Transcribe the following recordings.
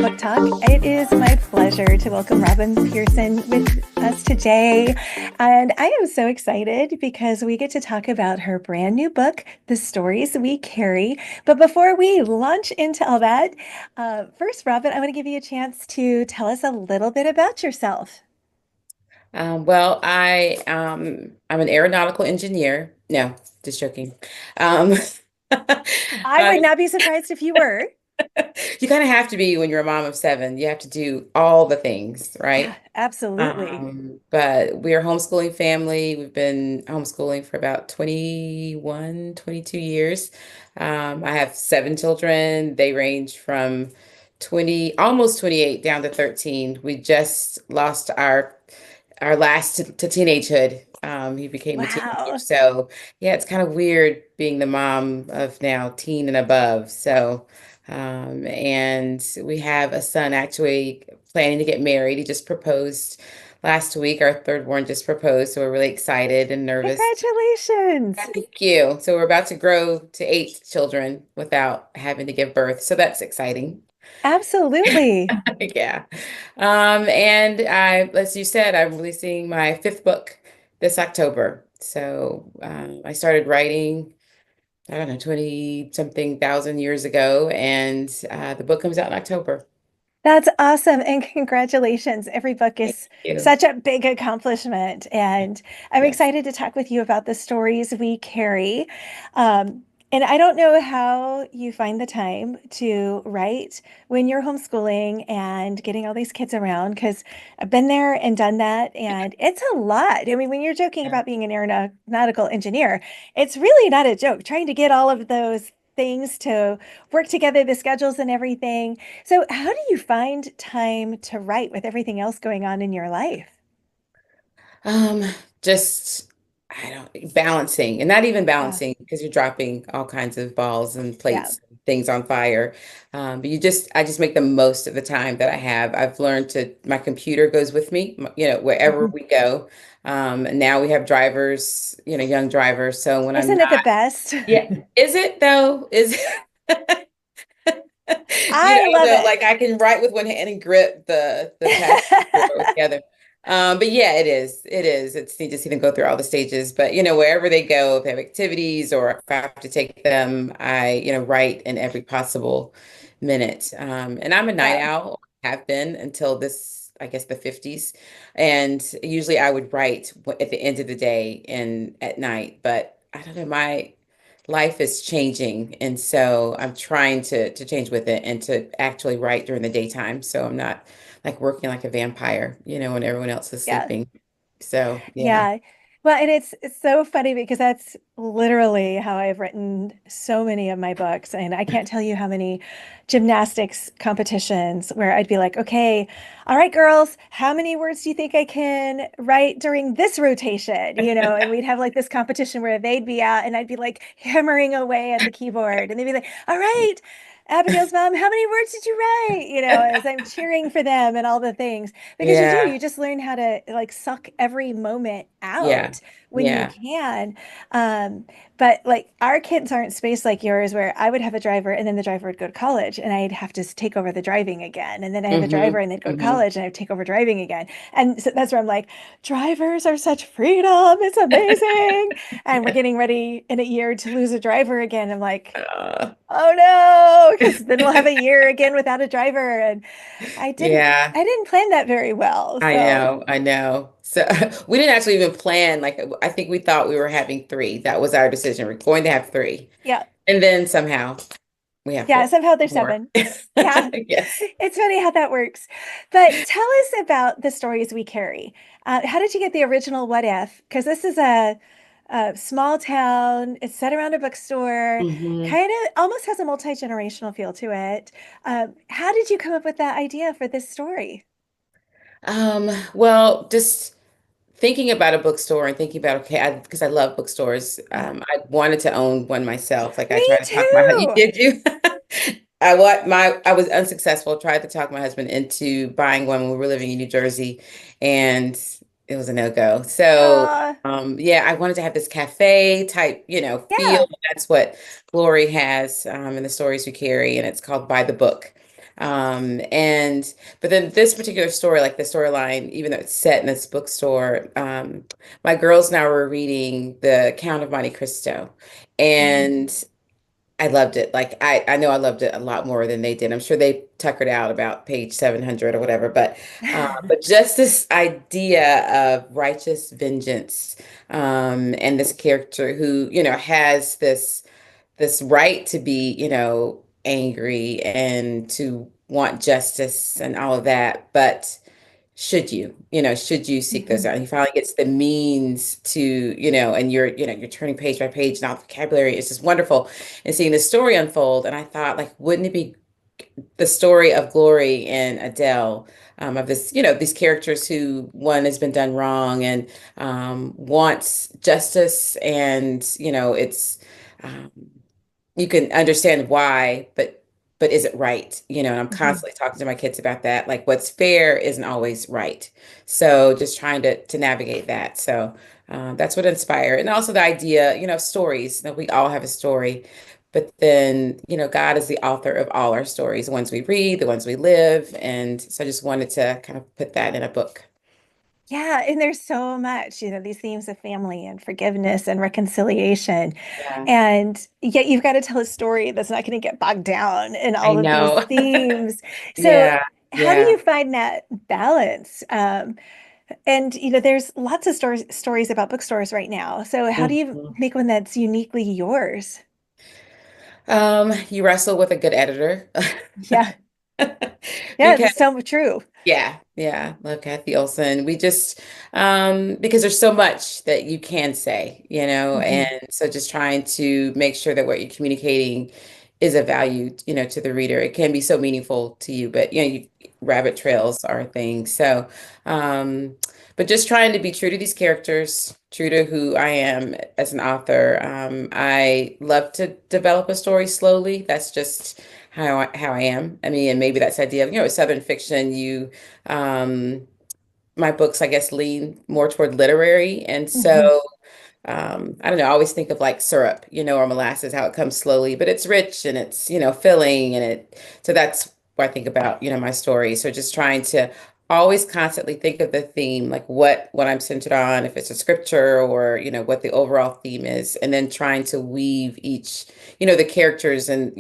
Book Talk. It is my pleasure to welcome Robin Pearson with us today. And I am so excited because we get to talk about her brand new book, The Stories We Carry. But before we launch into all that, first, Robin, I want to give you a chance to tell us a little bit about yourself. I'm an aeronautical engineer. No, just joking. Um, I uh, would not be surprised if you were. you kind of have to be when you're a mom of seven. You have to do all the things, Yeah, right? absolutely. But we're a homeschooling family. We've been homeschooling for about 21, 22 years. I have seven children. They range from 20, almost 28 down to 13. We just lost our last to teenagehood. He became a teenager. Wow. So yeah, it's kind of weird being the mom of now teen and above. And we have a son actually planning to get married. He just proposed last week. Our third born just proposed, so we're really excited and nervous. Congratulations. Thank you. So we're about to grow to eight children without having to give birth. So that's exciting. Absolutely. Yeah. As you said, I'm releasing my fifth book this October. I started writing, I don't know, 20 something thousand years ago, and the book comes out in October. That's awesome. And congratulations. Every book Thank is you. such a big accomplishment. And I'm Yes. excited to talk with you about the stories we carry. And I don't know how you find the time to write when you're homeschooling and getting all these kids around, because I've been there and done that. And it's a lot. I mean, when you're joking Yeah. about being an aeronautical engineer, it's really not a joke trying to get all of those things to work together, the schedules and everything. So, how do you find time to write with everything else going on in your life? Um, just I don't balancing and not even Uh, balancing because you're dropping all kinds of balls and yeah. plates, things on fire. But I just make the most of the time that I have. I've learned to, my computer goes with me, wherever Mhm. we go. And now we have drivers, young drivers. So when I'm Isn't it the not, best? yeah, is it though? Is it? I love So it. like I can write with one hand and grip the passenger with the other. But yeah, it is. It is. It's neat to see them go through all the stages. But wherever they go, if they have activities or if I have to take them, I write in every possible minute. And I'm a night Yeah. owl, have been until this, I guess, the 50s. And usually I would write at the end of the day and at night. But I don't know, my life is changing, and so I'm trying to change with it and to actually write during the daytime, so I'm not like working like a vampire, when everyone else is Yeah. sleeping. So yeah, Yeah. Well, and it's so funny because that's literally how I've written so many of my books. And I can't tell you how many gymnastics competitions where I'd be like, okay, all right, girls, how many words do you think I can write during this rotation? And we'd have like this competition where they'd be out and I'd be like hammering away at the keyboard. And they'd be like, all right, Abigail's mom, how many words did you write? As I'm cheering for them and all the things because yeah, you just learn how to like suck every moment yeah, out when you yeah, can. Um, but like our kids aren't spaced like yours, where I would have a driver and then the driver would go to college and I'd have to take over the driving again. And then I have a driver hmm and they'd go to hmm college and I'd take over driving again. And so that's where I'm like, drivers are such freedom. It's amazing. And we're yeah. getting ready in a year to lose a driver again. I'm like, uh, oh no, because then we'll have a year again without a driver. And I didn't yeah, I didn't plan that very well. I So know, I know. So we didn't actually even plan, like I think we thought we were having three. That was our decision. We're going to have three, yeah. and then somehow we have Yeah, four somehow there's more. seven. Yeah. Yes. It's funny how that works. But tell us about the stories we carry. How did you get the original What If? Because this is a small town. It's set around a bookstore. hmm Kind of almost has a multi-generational feel to it. How did you come up with that idea for this story? well, just thinking about a bookstore and thinking about, okay, because I love bookstores. Yeah. I wanted to own one myself. Like I Me tried to talk you too. did you? I was unsuccessful. Tried to talk my husband into buying one when we were living in New Jersey, and it was a no-go. So, Uh, yeah, I wanted to have this cafe type, yeah. feel. That's what Glory has in the stories we carry, and it's called By the Book. And but then this particular story, like the storyline, even though it's set in this bookstore, my girls now were reading The Count of Monte Cristo, Mhm. and I loved it. Like I know I loved it a lot more than they did. I'm sure they tuckered out about page 700 or whatever, but just this idea of righteous vengeance, and this character who, has this right to be, angry and to want justice and all of that, but should you seek those Mhm. out? And he finally gets the means to, and you're turning page by page, and all the vocabulary is just wonderful, and seeing the story unfold. And I thought, like, wouldn't it be the story of Glory and Adele, of this, these characters who one has been done wrong and wants justice, and it's um, you can understand why, but is it right? And I'm Mhm. constantly talking to my kids about that. Like what's fair isn't always right. So just trying to navigate that. So that's what inspired. And also the idea, of stories, that we all have a story. But then, God is the author of all our stories, the ones we read, the ones we live. And so I just wanted to kind of put that in a book. Yeah, and there's so much, these themes of family and forgiveness and reconciliation. Yeah, And yet you've got to tell a story that's not going to get bogged down in I all of these know. themes. So Yeah, how do yeah. you find that balance? And there's lots of stories about bookstores right now. So how do you Mhm. make one that's uniquely yours? You wrestle with a good editor. Yeah. Yeah, Because that's so true. yeah, love Kathy Olson. We just because there's so much that you can say, Mhm. and so just trying to make sure that what you're communicating is of value, to the reader. It can be so meaningful to you, but rabbit trails are a thing. So, um, but just trying to be true to these characters, true to who I am as an author. I love to develop a story slowly. That's just how I am. I mean, and maybe that's the idea of, Southern fiction, um my books, I guess, lean more toward literary. And Mhm. so I don't know, I always think of like syrup, or molasses, how it comes slowly, but it's rich and it's, filling, so that's what I think about, my story. So just trying to always constantly think of the theme, like what I'm centered on, if it's a scripture or, what the overall theme is, and then trying to weave each, the characters and,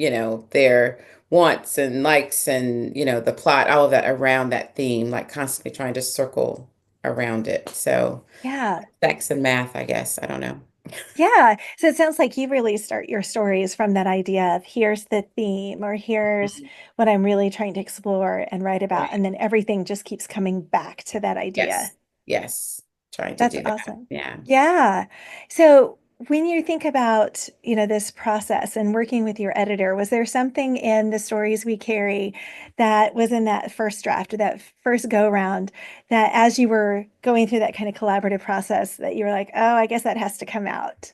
their wants and likes and, the plot, all of that around that theme, like constantly trying to circle around it. So Yeah. sex and math, I guess. I don't know. Yeah. So it sounds like you really start your stories from that idea of here's the theme or here's Mhm. what I'm really trying to explore and write about. Right. And then everything just keeps coming back to that idea. Yes. Yes. Trying to That's do that. awesome. Yeah. Yeah. So when you think about, this process and working with your editor, was there something in the stories we carry that was in that first draft, that first go round, that as you were going through that kind of collaborative process that you were like, oh, I guess that has to come out?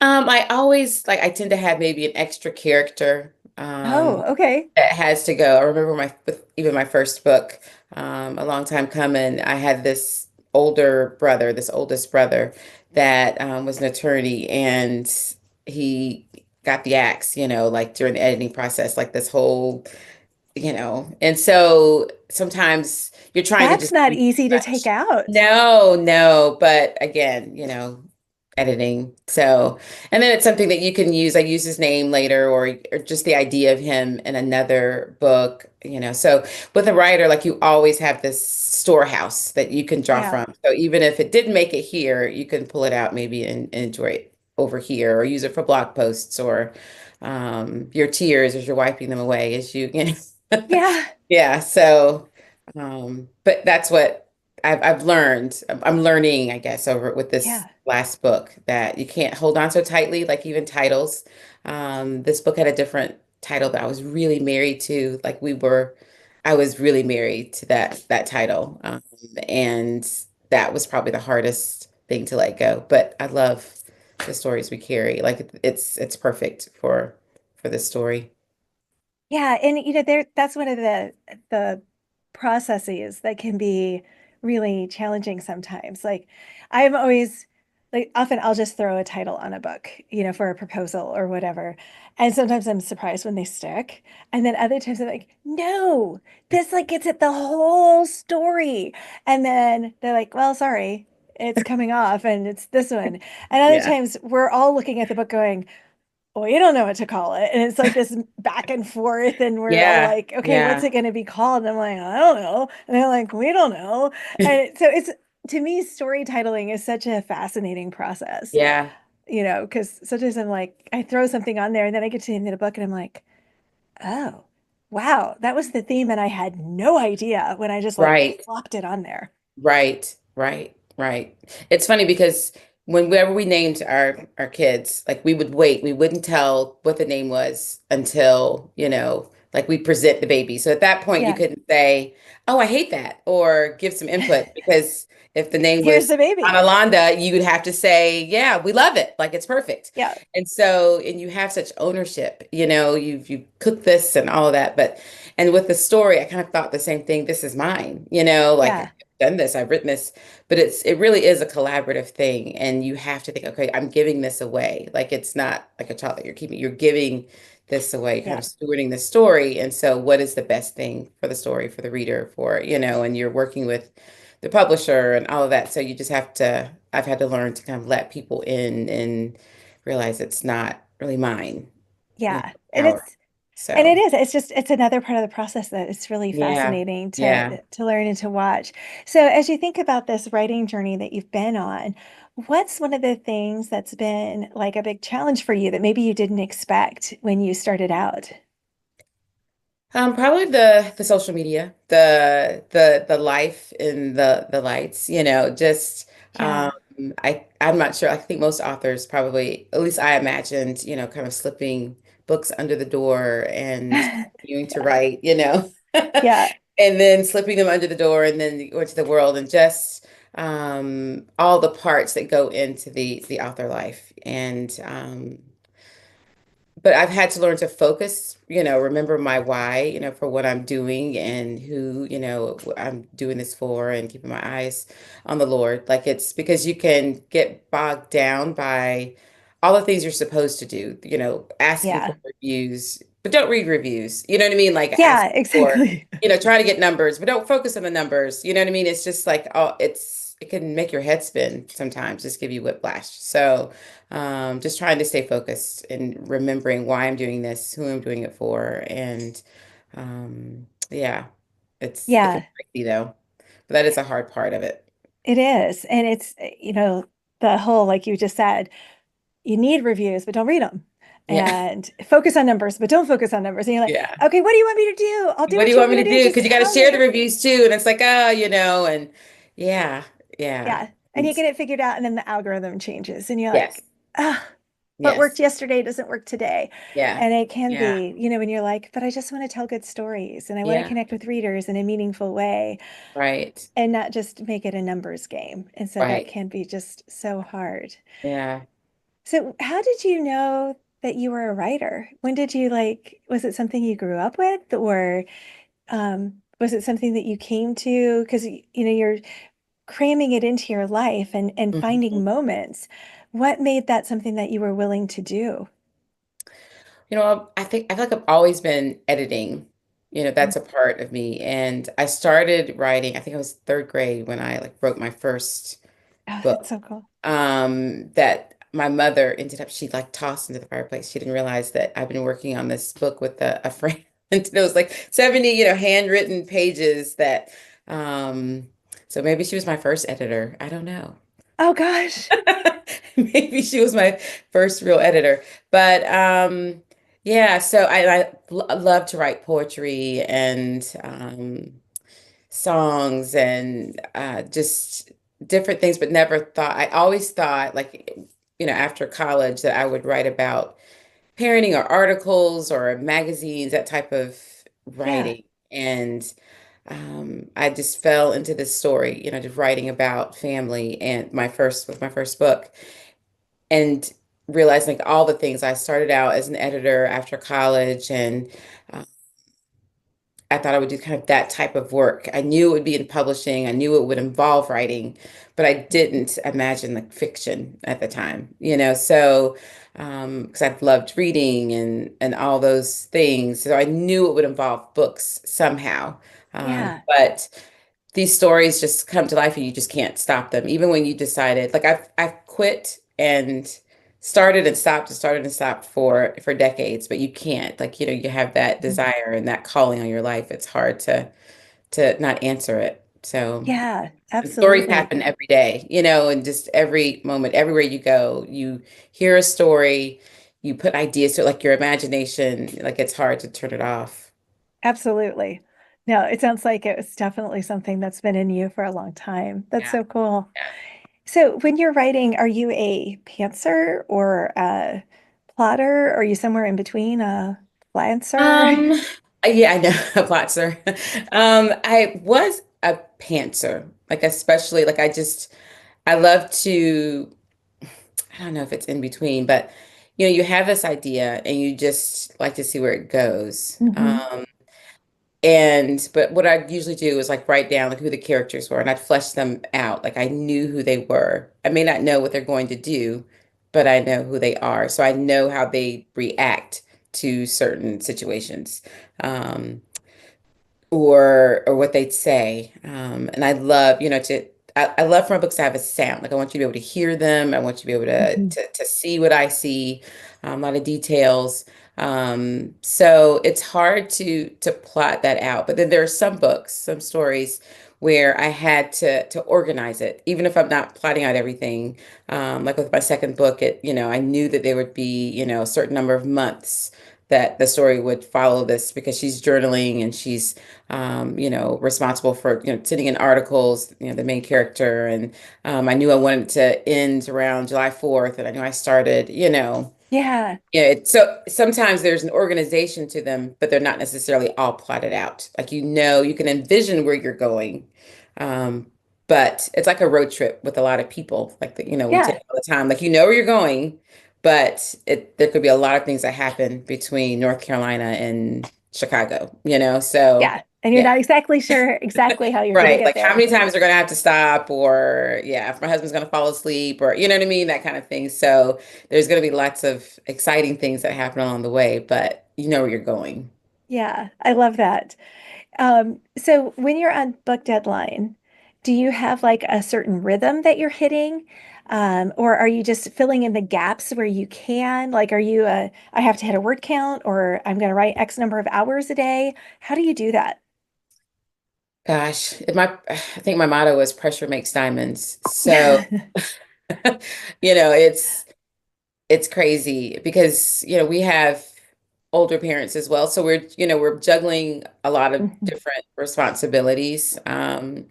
I always like I tend to have maybe an extra character Oh, okay. that has to go. I remember with even my first book, a long time coming, I had this this oldest brother that was an attorney, and he got the axe, like during the editing process, like this whole, and so sometimes you're trying to That's just not do too easy to take much. out. No, no, but again, editing. So, and then it's something that you can use. I use his name later, or just the idea of him in another book, So with a writer, like you always have this storehouse that you can draw Yeah. from. So even if it didn't make it here, you can pull it out maybe and enjoy it over here, or use it for blog posts, or your tears as you're wiping them away as Yeah. yeah. So, but that's what I've learned. I'm learning, I guess, over with this Yeah. last book, that you can't hold on so tightly, like even titles. This book had a different title that I was really married to. I was really married to that title, and that was probably the hardest thing to let go. But I love the stories we carry. Like it's perfect for this story. Yeah. And that's one of the processes that can be really challenging sometimes. Like I'm always like often I'll just throw a title on a book, for a proposal or whatever. And sometimes I'm surprised when they stick. And then other times I'm like, no, this like gets at the whole story. And then they're like, well, sorry, it's coming off and it's this one. And other Yeah. times we're all looking at the book going, well, you don't know what to call it. And it's like this back and forth, and we're all Yeah. like, okay, what's Yeah. it going to be called? And I'm like, I don't know. And they're like, we don't know. And so to me, story titling is such a fascinating process, Yeah. because sometimes I'm like, I throw something on there and then I get to the end of the book and I'm like, oh, wow, that was the theme. And I had no idea when I just like Right. plopped it on there. Right, right, right. It's funny because whenever we named our kids, like we would wait, we wouldn't tell what the name was until, like we present the baby. So at that point you Yeah. couldn't say, "Oh, I hate that," or give some input because if the name Here's was the baby. Analanda, you would have to say, "Yeah, we love it. Like it's perfect." Yeah. And you have such ownership, you cook this and all of that, and with the story, I kind of thought the same thing. This is mine, like Yeah. done this, I've written this, but it really is a collaborative thing. And you have to think, okay, I'm giving this away. Like it's not like a child that you're keeping, you're giving this away, kind Yeah. of stewarding the story. And so what is the best thing for the story, for the reader, and you're working with the publisher and all of that. So you just I've had to learn to kind of let people in and realize it's not really mine, Yeah. And ours. it So is. It's another part of the process that it's really yeah, fascinating yeah. to learn and to watch. So as you think about this writing journey that you've been on, what's one of the things that's been like a big challenge for you that maybe you didn't expect when you started out? Probably the social media, the life in the lights, just Yeah. um I'm not sure. I think most authors probably, at least I imagined, kind of slipping books under the door and continuing to write, Yeah. and then slipping them under the door and then going to the world and just all the parts that go into the author life. And but I've had to learn to focus, remember my why, for what I'm doing and who, I'm doing this for, and keeping my eyes on the Lord. Like it's because you can get bogged down by all the things you're supposed to do, asking Yeah. for reviews, but don't read reviews. You know what I mean? Like Yeah, asking for, exactly. try to get numbers, but don't focus on the numbers. You know what I mean? It's just like, oh, it can make your head spin sometimes, just give you whiplash. So, just trying to stay focused and remembering why I'm doing this, who I'm doing it for, and yeah, it can Yeah, be though, but that is a hard part of it. it is. And it's, the whole, like you just said, you need reviews, but don't read them. Yeah, And focus on numbers, but don't focus on numbers. And you're like, yeah. okay, what do you want me to do? I'll do What do what you you want want me me to to do. do? Just Because you got to tell share the me. reviews too, and it's like, and yeah, yeah, Yeah. And and you get it figured out, and then the algorithm changes, and you're yes, like, ah, what worked yes, yesterday doesn't work today. yeah, And it can yeah, be, when you're like, but I just want to tell good stories and I want to yeah, connect with readers in a meaningful way right, and not just make it a numbers game. And so that right, can be just so hard. yeah. So, how did you know that you were a writer? When did you like, was it something you grew up with, or was it something that you came to? Because, you're cramming it into your life and Mhm. finding moments. What made that something that you were willing to do? I feel like I've always been editing. Mm. That's a part of me. And I started writing, I think I was third grade when I like wrote my first Oh, book. that's so cool. That my mother ended up, she like tossed into the fireplace. She didn't realize that I've been working on this book with a friend. And it was like 70, handwritten pages that so maybe she was my first editor. I don't know. Oh gosh. Maybe she was my first real editor. But yeah, so I love to write poetry and songs and just different things, but never thought, I always thought like, after college that I would write about parenting or articles or magazines, that type of Yeah. writing. And I just fell into this story, just writing about family and with my first book and realizing like all the things I started out as an editor after college and uh, I thought I would do kind of that type of work. I knew it would be in publishing. I knew it would involve writing, but I didn't imagine like fiction at the time, So, because I've loved reading and all those things, so I knew it would involve books somehow. Yeah. But these stories just come to life and you just can't stop them. Even when you decided, like I've quit and started and stopped for decades, but you can't. Like, you have that Mhm. desire and that calling on your life. It's hard to not answer it. So Yeah, and stories absolutely. happen every day, and just every moment, everywhere you go, you hear a story, you put ideas to it, like your imagination, like it's hard to turn it off. Absolutely. No, it sounds like it was definitely something that's been in you for a long time. That's Yeah. so cool. Yeah. So when you're writing, are you a pantser or a plotter? Or are you somewhere in between a lancer? Um, yeah, I know, a Platzer. I was a pantser, like especially like I love to, I don't know if it's in between, but you have this idea and you just like to see where it goes. Hmm. But what I'd usually do is like write down like who the characters were and I'd flesh them out. Like I knew who they were. I may not know what they're going to do, but I know who they are. So I know how they react to certain situations. Or what they'd say. And I love, I love for my books to have a sound. Like I want you to be able to hear them. I want you to be able to Hmm. to, to see what I see, a lot of details. So it's hard to plot that out. But then there are some books, some stories where I had to organize it, even if I'm not plotting out everything. Like with my second book, I knew that there would be, a certain number of months that the story would follow this because she's journaling and she's responsible for, sending in articles, the main character. And I knew I wanted to end around July 4th, and I knew I started, Yeah, so sometimes there's an organization to them, but they're not necessarily all plotted out. Like, you can envision where you're going. Um, but it's like a road trip with a lot of people, like we take yeah, all the time. Like, you know where you're going, but there could be a lot of things that happen between North Carolina and Chicago, So yeah. And you're yeah. not exactly sure exactly how you're going to Right. get Like how there. many times they're going to have to stop, or yeah, if my husband's going to fall asleep, or you know what I mean? That kind of thing. So there's going to be lots of exciting things that happen along the way, but you know where you're going. Yeah, I love that. So when you're on book deadline, do you have like a certain rhythm that you're hitting? Or are you just filling in the gaps where you can? Like, are you I have to hit a word count or I'm going to write X number of hours a day? How do you do that? Gosh, I think my motto is pressure makes diamonds. So, it's crazy because, we have older parents as well. So we're juggling a lot of Mhm. different responsibilities. And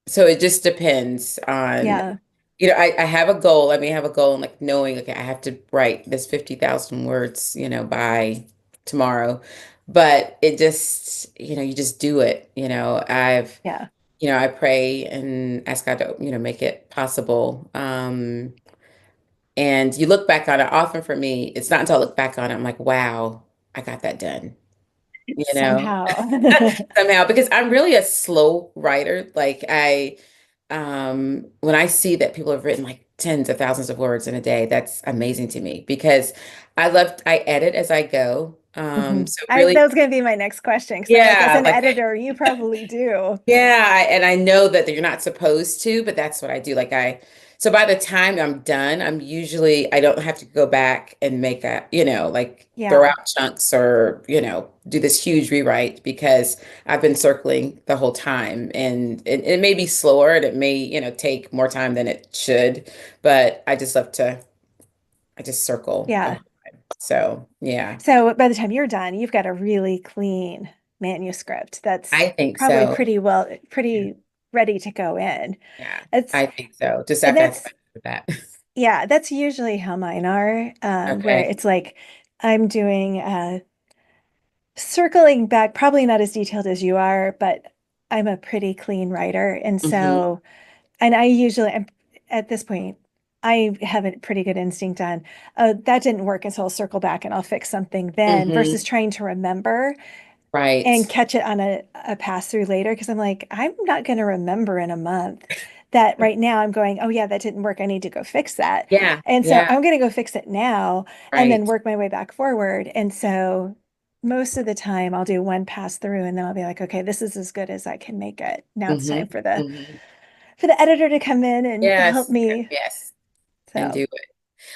So it just depends on, Yeah. I have a goal. I may have a goal and like knowing, okay, I have to write this 50,000 words, by tomorrow. But it just, you just do it. Yeah. I pray and ask God to, make it possible. And you look back on it, often for me, it's not until I look back on it, I'm like, wow, I got that done, you know? Somehow. Somehow, because I'm really a slow writer. Like when I see that people have written like tens of thousands of words in a day, that's amazing to me because I edit as I go. Mhm. So That really, was going to be my next question because I'm like, as yeah, an like editor, you probably do. yeah, and I know that you're not supposed to, but that's what I do. So by the time I'm done, I don't have to go back and make like throw Yeah. out chunks or, do this huge rewrite because I've been circling the whole time. And it may be slower and it may, take more time than it should, but I just circle the Yeah. whole time. So yeah, So by the time you're done, you've got a really clean manuscript that's I think probably so. Yeah, pretty ready to go in. yeah, It's, I think so. Just and have to ask for that. yeah, that's usually how mine are, where Okay. it's like I'm doing circling back, probably not as detailed as you are, but I'm a pretty clean writer. And Hmm. so, and I usually, I'm at this point, I have a pretty good instinct on, oh, that didn't work, and so I'll circle back and I'll fix something then versus Hmm. trying to remember Right. and catch it on a pass through later. Because I'm like, I'm not going to remember in a month that right now I'm going, oh, yeah, that didn't work. I need to go fix that. Yeah. And so Yeah. I'm going to go fix it now and then Right. work my way back forward. And so most of the time I'll do one pass through and then I'll be like, okay, this is as good as I can make it. Now it's Hmm. time for the Hmm. editor to come in and help Yes. me. Yes. And So do it.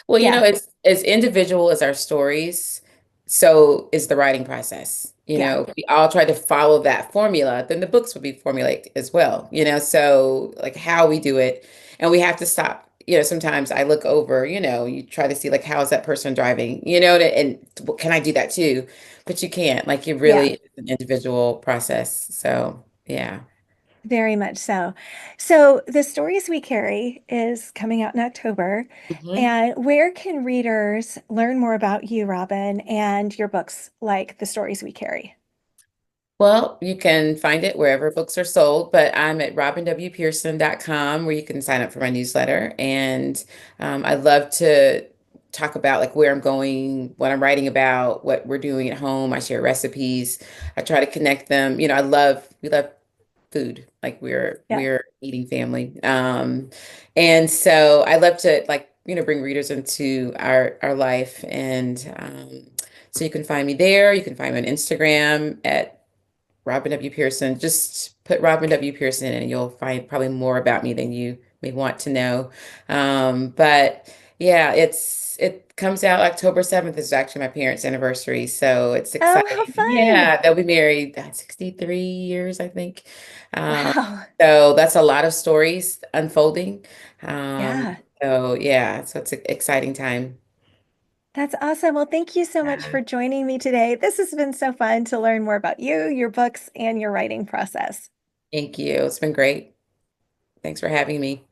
Well, yeah, it's as individual as our stories, so is the writing process. yeah, If we all try to follow that formula, then the books would be formulaic as well. So like how we do it, and we have to stop. Sometimes I look over, you try to see like how is that person driving, and can I do that too? But you can't. Like it yeah. really is an individual process. So yeah. Very much so. So, The Stories We Carry is coming out in October. Mhm. And where can readers learn more about you, Robin, and your books like The Stories We Carry? Well, you can find it wherever books are sold, but I'm at robinwpearson.com where you can sign up for my newsletter. And I love to talk about like where I'm going, what I'm writing about, what we're doing at home. I share recipes. I try to connect them. We love food. Like we're Yeah. we're eating family. And so I love to like, bring readers into our life. And so you can find me there. You can find me on Instagram at Robin W. Pearson. Just put Robin W. Pearson and you'll find probably more about me than you may want to know. But yeah, it comes out October 7th is actually my parents' anniversary. So it's Oh, how exciting. fun. Yeah, they'll be married 63 years, I think. Um, Wow. so that's a lot of stories unfolding. Um, Yeah, so yeah, so it's an exciting time. that's awesome. Well, thank you so much Yeah. for joining me today. This has been so fun to learn more about you, your books, and your writing process. Thank you. It's been great. Thanks for having me.